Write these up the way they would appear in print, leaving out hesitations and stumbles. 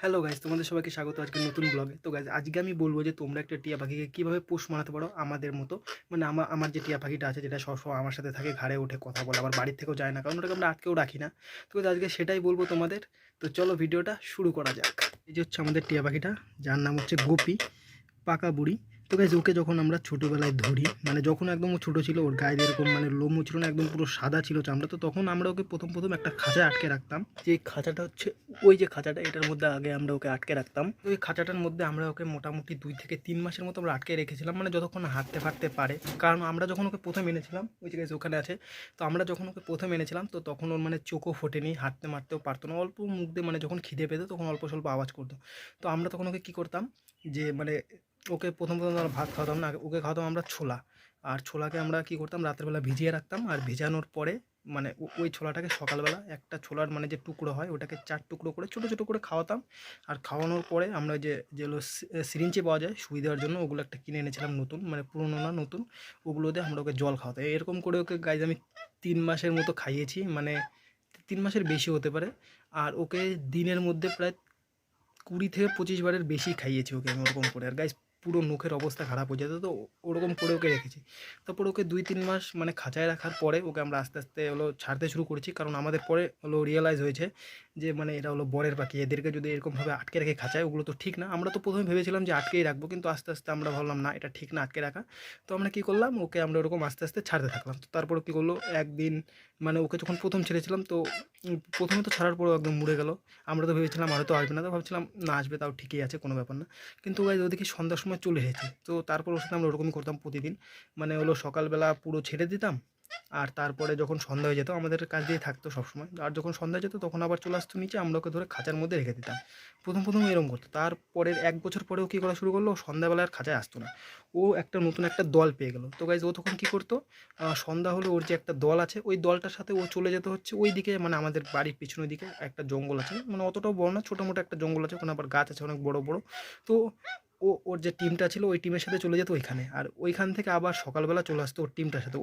Hello guys, তোমাদের সবাইকে স্বাগত আজকে নতুন ব্লগে। তো গাইজ আজকে আমি বলবো যে তোমরা একটা টিয়া পাখিকে কীভাবে পোষ মানাতে পারো আমাদের মতো। মানে আমার যে টিয়া পাখিটা আছে, যেটা সবসময় আমার সাথে থাকে, ঘাড়ে উঠে কথা বলে, আবার বাড়ির থেকেও যায় না, কারণ ওটাকে আমরা আটকেও রাখি না। তো guys, আজকে সেটাই বলবো তোমাদের। তো চলো ভিডিওটা শুরু করা যাক। এই যে হচ্ছে আমাদের টিয়া পাখিটা, যার নাম হচ্ছে গোপী, পাকা বুড়ি। তো গাইজ ওকে যখন আমরা ছোটোবেলায় ধরি, মানে যখন একদম ও ছোটো ছিল, ওর গায়ে এরকম মানে লোমও ছিল না, একদম পুরো সাদা ছিল চামড়া। তো তখন আমরা ওকে প্রথম প্রথম একটা খাঁচায় আটকে রাখতাম। যে খাঁচাটা হচ্ছে ওই যে খাঁচাটা, এটার মধ্যে আগে আমরা ওকে আটকে রাখতাম। তো ওই খাঁচাটার মধ্যে আমরা ওকে মোটামুটি 2 থেকে 3 মাসের মতো আমরা আটকে রেখেছিলাম, মানে যতক্ষণ হাঁটতে ফাটতে পারে। কারণ আমরা যখন ওকে প্রথম এনেছিলাম, ওই যে গাইজ ওখানে আছে, তো আমরা যখন ওকে প্রথম এনেছিলাম তো তখন ওর মানে চোখও ফোটেনি, হাঁটতে মারতেও পারতো না, অল্প মুখ দিয়ে মানে যখন খিদে পেতো তখন অল্প স্বল্প আওয়াজ করতো। তো আমরা তখন ওকে কী করতাম, যে মানে ওকে প্রথম প্রথম আমরা ভাত খাওয়াতাম না, ওকে খাওয়াতাম আমরা ছোলা। আর ছোলাকে আমরা কী করতাম, রাত্রেবেলা ভিজিয়ে রাখতাম, আর ভেজানোর পরে মানে ওই ছোলাটাকে সকালবেলা একটা ছোলার মানে যে টুকরো হয় ওটাকে 4 টুকরো করে ছোটো ছোটো করে খাওয়াতাম। আর খাওয়ানোর পরে আমরা যেগুলো সিরিঞ্জে পাওয়া যায় সুই দেওয়ার জন্য, ওগুলো একটা কিনে এনেছিলাম নতুন, মানে পুরোনো না নতুন, ওগুলো দিয়ে আমরা ওকে জল খাওয়াতাম। এরকম করে ওকে গাইজ আমি 3 মাসের মতো খাইয়েছি, মানে 3 মাসের বেশি হতে পারে। আর ওকে দিনের মধ্যে প্রায় 20 থেকে 25 বারের বেশি খাইয়েছি ওকে আমি ওরকম করে। আর গাইস পুরো মুখের অবস্থা খারাপ হয়ে যেত, তো ওরকম করে ওকে রেখেছি। তারপর ওকে 2-3 মাস মানে খাঁচায় রাখার পরে ওকে আমরা আস্তে আস্তে হলো ছাড়তে শুরু করেছি, কারণ আমাদের পরে হলো রিয়েলাইজ হয়েছে যে মানে এরা হলো বরের পাখি, এদেরকে যদি এরকমভাবে আটকে রেখে খাঁচায়, ওগুলো তো ঠিক না। আমরা তো প্রথমে ভেবেছিলাম যে আটকেই রাখবো, কিন্তু আস্তে আস্তে আমরা ভাবলাম না, এটা ঠিক না আটকে রাখা। তো আমরা কী করলাম, ওকে আমরা ওরকম আস্তে আস্তে ছাড়তে থাকলাম। তো তারপর কী করলো, একদিন মানে ওকে যখন প্রথম ছেড়েছিলাম, তো প্রথমে তো ছাড়ার পরেও একদম মুড়ে গেল। আমরা তো ভেবেছিলাম হয়তো আসবে না, তো ভাবছিলাম না আসবে, তাও ঠিকই আছে, কোনো ব্যাপার না। কিন্তু গাইজ ওদিকে সন্ধ্যার সময় চলে এসেছে। তো তারপর ওর সাথে আমরা ওরকমই করতাম প্রতিদিন, মানে হলো সকালবেলা পুরো ছেড়ে দিতাম, আর তারপরে যখন সন্ধ্যা হয়ে যেত, আমাদের কাছ দিয়ে থাকতো সবসময়, আর যখন সন্ধ্যা হয়ে যেত তখন আবার চলে আসতো নিচে, আমরা ওকে ধরে খাঁচার মধ্যে রেখে দিতাম। প্রথম প্রথম এরকম করতো। তারপরের 1 বছর পরেও কী করা শুরু করলো, ও সন্ধ্যাবেলা আর খাঁচায় আসতো না। ও একটা নতুন একটা দল পেয়ে গেল। তো গাইজ ও তখন কী করতো, সন্ধ্যা হলে ওর যে একটা দল আছে, ওই দলটার সাথে ও চলে যেত হচ্ছে ওই দিকে, মানে আমাদের বাড়ির পিছনের দিকে একটা জঙ্গল আছে, মানে অতটাও বড় না, ছোটো মোটো একটা জঙ্গল আছে, ওখানে আবার গাছ আছে অনেক বড় বড়। তো ওর যে টিমটা ছিল ওই টিমের সাথে চলে যেত ওইখানে, আর ওইখান থেকে আবার সকালবেলা চলে আসতো ওর টিমটার সাথে।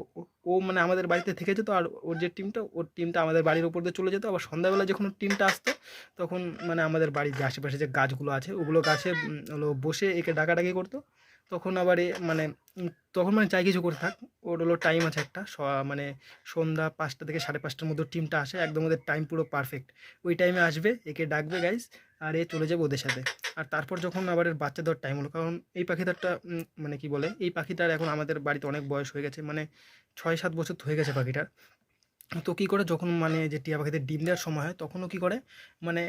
ও মানে আমাদের বাড়িতে থেকে যেত, আর ওর যে টিমটা, ওর টিমটা আমাদের বাড়ির ওপর দিয়ে চলে যেত। আবার সন্ধ্যাবেলা যখন ওর টিমটা আসতো, তখন মানে আমাদের বাড়ির যে আশেপাশে যে গাছগুলো আছে, ওগুলো গাছে হলো বসে একে ডাকাডাকি করতো। তখন আবার মানে তখন মানে চাই কিছু করে থাক, ওর হলো টাইম আছে একটা, মানে সন্ধ্যা 5টা থেকে 5:30টার মধ্যে টিমটা আসে, একদম ওদের টাইম পুরো পারফেক্ট। ওই টাইমে আসবে, একে ডাকবে গাইস, আর এ চলে যাবে ওদের সাথে। আর তারপর যখন আবার এর বাচ্চা দেওয়ার টাইম হলো, কারণ এই পাখিটারটা মানে কি বলে, এই পাখিটার এখন আমাদের বাড়িতে অনেক বয়স হয়ে গেছে, মানে 6-7 বছর তো হয়ে গেছে পাখিটার। তো কী করে, যখন মানে যে টিয়া পাখিদের ডিম দেওয়ার সময় হয়, তখনও কী করে, মানে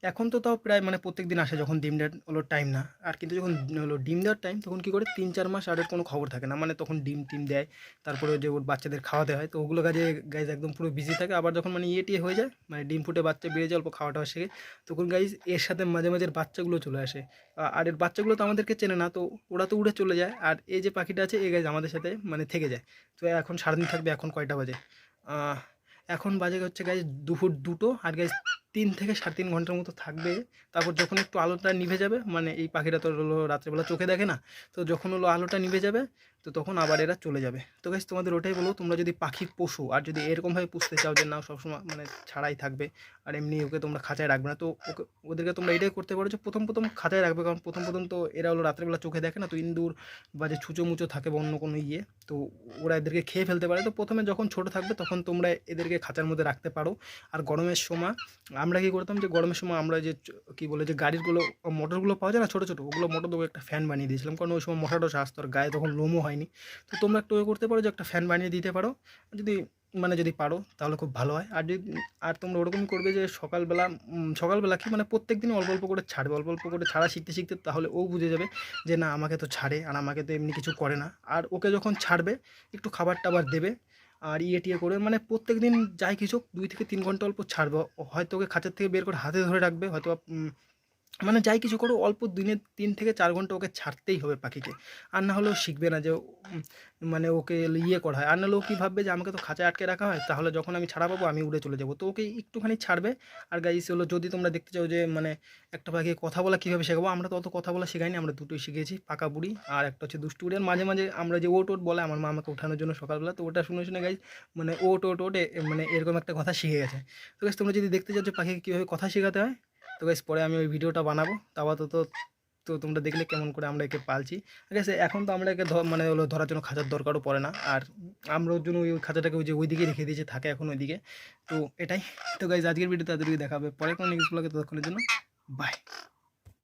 এখন তো তাও প্রায় মানে প্রত্যেকদিন আসে যখন ডিম দেওয়ার হলো টাইম না। আর কিন্তু যখন হলো ডিম দেওয়ার টাইম, তখন কী করে 3-4 মাস আর এর কোনো খবর থাকে না, মানে তখন ডিম টিম দেয়। তারপরে যে ওর বাচ্চাদের খাওয়াতে হয়, তো ওগুলো কাজে গাইজ একদম পুরো বিজি থাকে। আবার যখন মানে টিয়ে হয়ে যায়, মানে ডিম ফুটে বাচ্চা বেরিয়ে যায়, অল্প খাওয়া টাওয়া শেখে, তখন গাইজ এর সাথে মাঝে মাঝে এর বাচ্চাগুলো চলে আসে। আর এর বাচ্চাগুলো তো আমাদেরকে চেনে না, তো ওরা তো উড়ে চলে যায়। আর এই যে পাখিটা আছে, এই গাইজ আমাদের সাথে মানে থেকে যায়। তো এখন সারাদিন থাকবে। এখন কয়টা বাজে, এখন বাজে হচ্ছে গাইজ দুপুর 2টো। আর গাইজ 3 থেকে 3.5 ঘন্টার মতো থাকবে। তারপর যখন একটু আলোটা নিভে যাবে, মানে এই পাখিটা তো হলো রাত্রেবেলা চোখে দেখে না, তো যখন হলো আলোটা নিভে যাবে, তো তখন আবার এরা চলে যাবে। তো গাইজ তোমাদের ওটাই বলবো, তোমরা যদি পাখি পোষো, আর যদি এরকমভাবে পুষতে চাও যে না সবসময় মানে ছাড়াই থাকবে, আর এমনি ওকে তোমরা খাঁচায় রাখবে না, তো ওদেরকে তোমরা এটাই করতে পারো যে প্রথম প্রথম খাঁচায় রাখবে। কারণ প্রথম প্রথম তো এরা হলো রাত্রেবেলা চোখে দেখে না, তো ইন্দুর বা যে ছুঁচো মুচো থাকে বা অন্য কোনো ইয়ে, তো ওরা এদেরকে খেয়ে ফেলতে পারে। তো প্রথমে যখন ছোট থাকবে তখন তোমরা এদেরকে খাঁচার মধ্যে রাখতে পারো। আর গরমের সময় আমরা কী করতাম, যে গরমের সময় আমরা যে কী বলে, যে গাড়িরগুলো মোটরগুলো পাওয়া যায় না ছোটো ছোটো, ওগুলো মোটর দেবো একটা ফ্যান বানিয়ে দিয়েছিলাম, কারণ ওই সময় মশাটা আসতো, আর গায়ে তখন লোমও হয়নি। তো তোমরা একটু করতে পারো যে একটা ফ্যান বানিয়ে দিতে পারো, যদি মানে যদি পারো তাহলে খুব ভালো হয়। আর যদি আর তোমরা ওরকমই করবে যে সকালবেলা কি মানে প্রত্যেক দিন অল্প অল্প করে ছাড়বে, অল্প অল্প করে ছাড়া শিখতে শিখতে, তাহলে ও বুঝে যাবে যে না আমাকে তো ছাড়ে, আর আমাকে তো এমনি কিছু করে না। আর ওকে যখন ছাড়বে একটু খাবার টাবার দেবে, আর টিয়ে করে মানে প্রত্যেক দিন যাই কিছু 2 থেকে 3 ঘন্টা অল্প ছাড়বে। হয়তো ওকে খাঁচার থেকে বের করে হাতে ধরে রাখবে, হয়তো মানে যাই কিছু করো, অল্প দিনে 3 থেকে 4 ঘন্টা ওকে ছাড়তেই হবে পাখিকে। আর না হলেও শিখবে না যে মানে ওকে ইয়ে করা হয়। আর নাহলে ও কী ভাববে যে আমাকে তো খাঁচায় আটকে রাখা হয়, তাহলে যখন আমি ছাড়া পাবো আমি উড়ে চলে যাবো। তো ওকে একটুখানি ছাড়বে। আর গাইস হলো, যদি তোমরা দেখতে চাও যে মানে একটা পাখি কথা বলা কীভাবে শেখাবো, আমরা তো অত কথা বলা শেখাইনি, আমরা দুটোই শিখেছি, পাকা বুড়ি আর একটা হচ্ছে দুষ্টু বুড়ি। আর মাঝে মাঝে আমরা যে ওট ওট বলে আমার মা আমাকে ওঠানোর জন্য সকালবেলা, তো ওটা শুনে শুনে গাইস মানে ওট ওট ওটে মানে এরকম একটা কথা শিখে গেছে। তো গাইস তোমরা যদি দেখতে চাও যে পাখিকে কীভাবে কথা শেখাতে হয়, তো গাইস পরে আমি ওই ভিডিওটা বানাবো। তো আপাতত তো তোমরা দেখলে কেমন করে আমরা একে পালছি। ঠিক আছে, এখন তো আমরা একে মানে হলো ধরার জন্য খাঁচার দরকারও পড়ে না, আর আমরা ওর জন্য ওই খাঁচাটাকে ওই যে ওইদিকে রেখে দিয়েছে, থাকে এখন ওইদিকে। তো এটাই। তো গাইস আজকের ভিডিওতে তাদেরকে দেখাবে পরে কোনো নেক্সট ব্লগে, ততক্ষণের জন্য বাই।